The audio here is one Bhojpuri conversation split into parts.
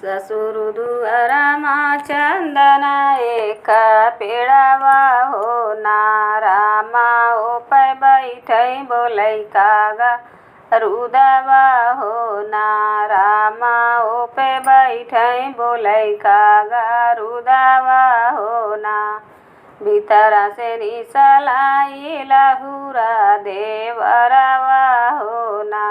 ससुर दुआरामा चंदना एक पेड़ावा हो ना रामा ओपै बैठै बोलै कागा रुदवा हो ना रामा ओपै बैठै बोलै कागा रुदवा हो ना भीतरा से निसलाई लहुरा देवरवा हो ना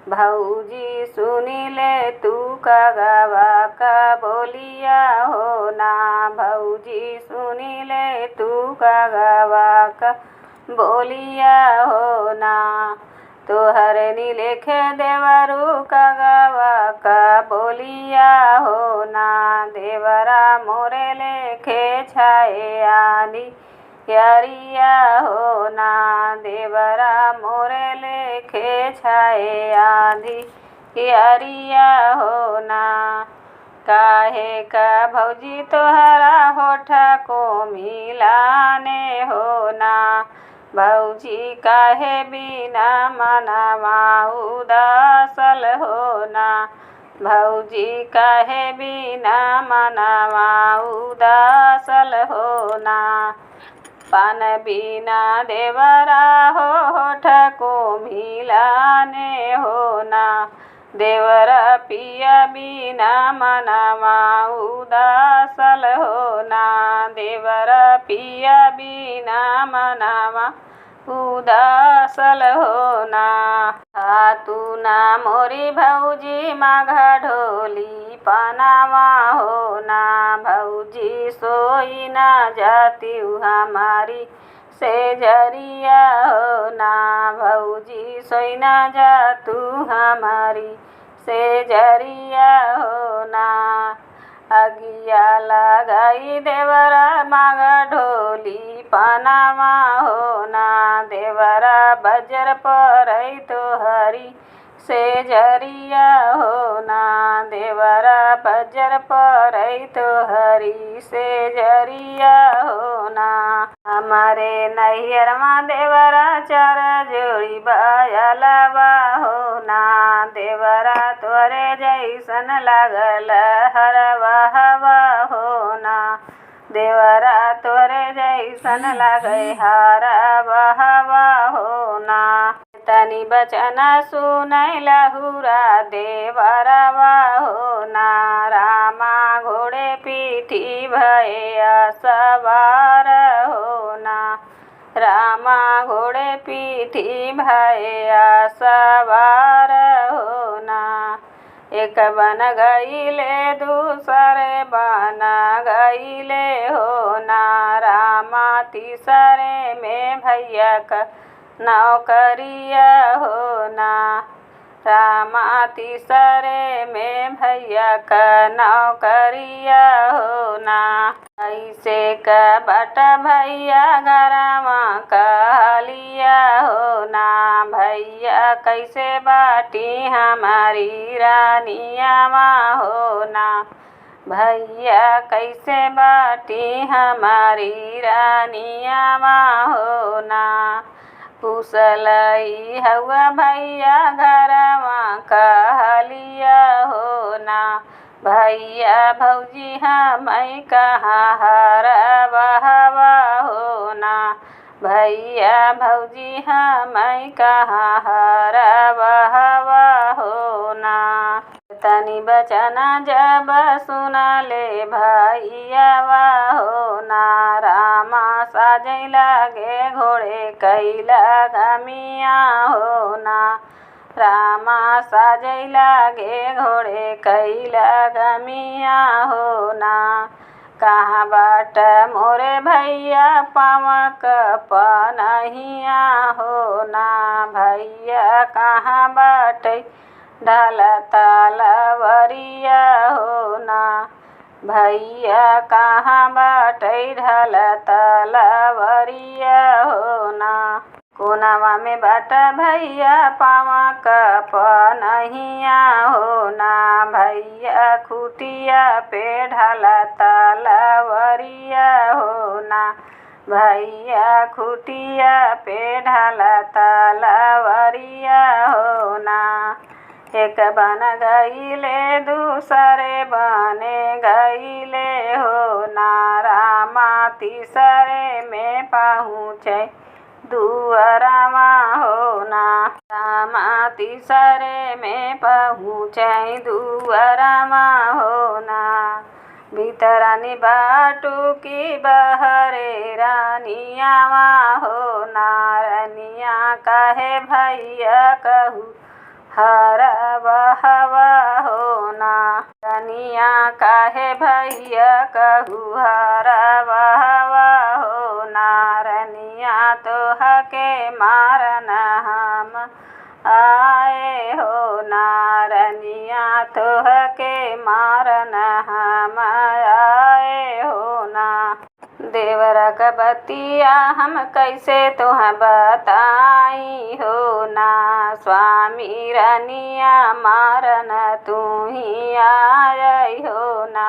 भौजी सुनिले तू कगवा का बोलिया हो ना भौजी सुनिले तू कगवा का बोलिया हो ना तोहर नीलेखे देवरू कगवा का बोलिया हो ना देवरा मोरे लेखे छाए आनी यारिया हो ना देवरा मोरे लेखे छाए आंधी यारिया हो ना काहे का भौजी तोहरा होठा को मिलाने हो ना भौजी काहे बिना मनवा उदासल हो ना भौजी काहे बिना मनवा उदासल हो ना पान बिना देवरा हो होठ को मिलाने हो ना देवरा पिया बिना मनवा उदासल हो ना देवरा पिया बिना मनवा उदासल हो ना तू ना मोरी भौजी माघा ढोली पनावा हो ना भौजी सोई ना जाती हमारी से जरिया हो ना भौजी सोई ना जा तू हमारी से जरिया हो ना अगिया लगाई देवरा मागा ढोली पनावा हो ना देवरा बजर पर तो हरी से जरिया हो ना देवरा बजर पर तो हरी से जरिया हो ना हमारे नैहर मा देवरा चार जोड़ी बायलवा हो ना देवरा तोरे जैसन लागल हरवा हवा हो ना देवरा तोरे जैसन लागे हरवा हवा हो ना तनी बचना सुनै लहुरा देवरवा हो ना रामा घोड़े पीठी भैया सवार हो ना रामा घोड़े पीठी भैया सवार हो ना एक बन गईले दूसरे बन गईले हो ना रामा तीसरे में भैया का नौकरिया हो ना रामा तीसरे में भैया का नौकरिया हो ना ऐसे का बट भैया गरमा कहलिया हो ना भैया कैसे बाटी हमारी रानिया माँ हो ना भैया कैसे बाटी हमारी रानिया माँ हो ना कुशलई हवा भैया घरवा कहलिया हो ना भैया भौजी हमें कहाँ हरवा हवा हो ना भैया भौजी हमें कहाँ हरवा हवा हो ना तनी बचना जब सुना ले भैयावा हो ना रामा साजै लागे घोड़े कैला गमिया हो ना रामा साजै लागे घोड़े कैला गमिया हो ना कहाँ बाट मोरे भैया पावक पनहिया हो ना भैया कहाँ बाट ढाल तलवरिया हो ना भैया कहाँ बाट ढाल तलवरिया हो ना कोनावा में बाट भैया पावक पनहिया हो ना भैया खुटिया पे ढाल तलवरिया हो ना भैया खुटिया पे ढाल तलवरिया हो ना एक बन गईले दूसरे बने गईले हो ना। रामा तीसरे में पहुँचे दुअरावा हो ना। रामा तीसरे में पहुँचे दुअरावा हो ना। भीतरानी बाटू की बहरे रानियावा हो ना। रनिया कहे भैया कहू हर बहवा हो ना। रनिया कहे भैया कहू हर बहवा हो ना। रनिया तो हके मारन हम आए हो ना। रनिया तो हके मारन हम आए हो ना। देवरा का बतिया हम कैसे तुह बताई हो ना। स्वामी रनिया मारन तू ही आई हो ना।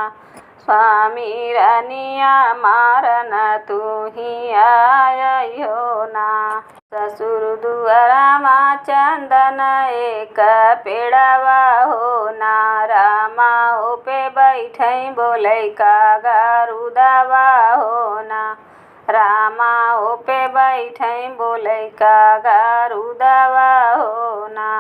स्वामी रनिया मारन तू ही आई हो ना। ससुर दुअरावा चंदन एक पेड़वा हो ना। रामा ओपे बैठे बोले का गरुदवा हो ना। रामा ओपे बैठे बोले का गरुदवा हो ना।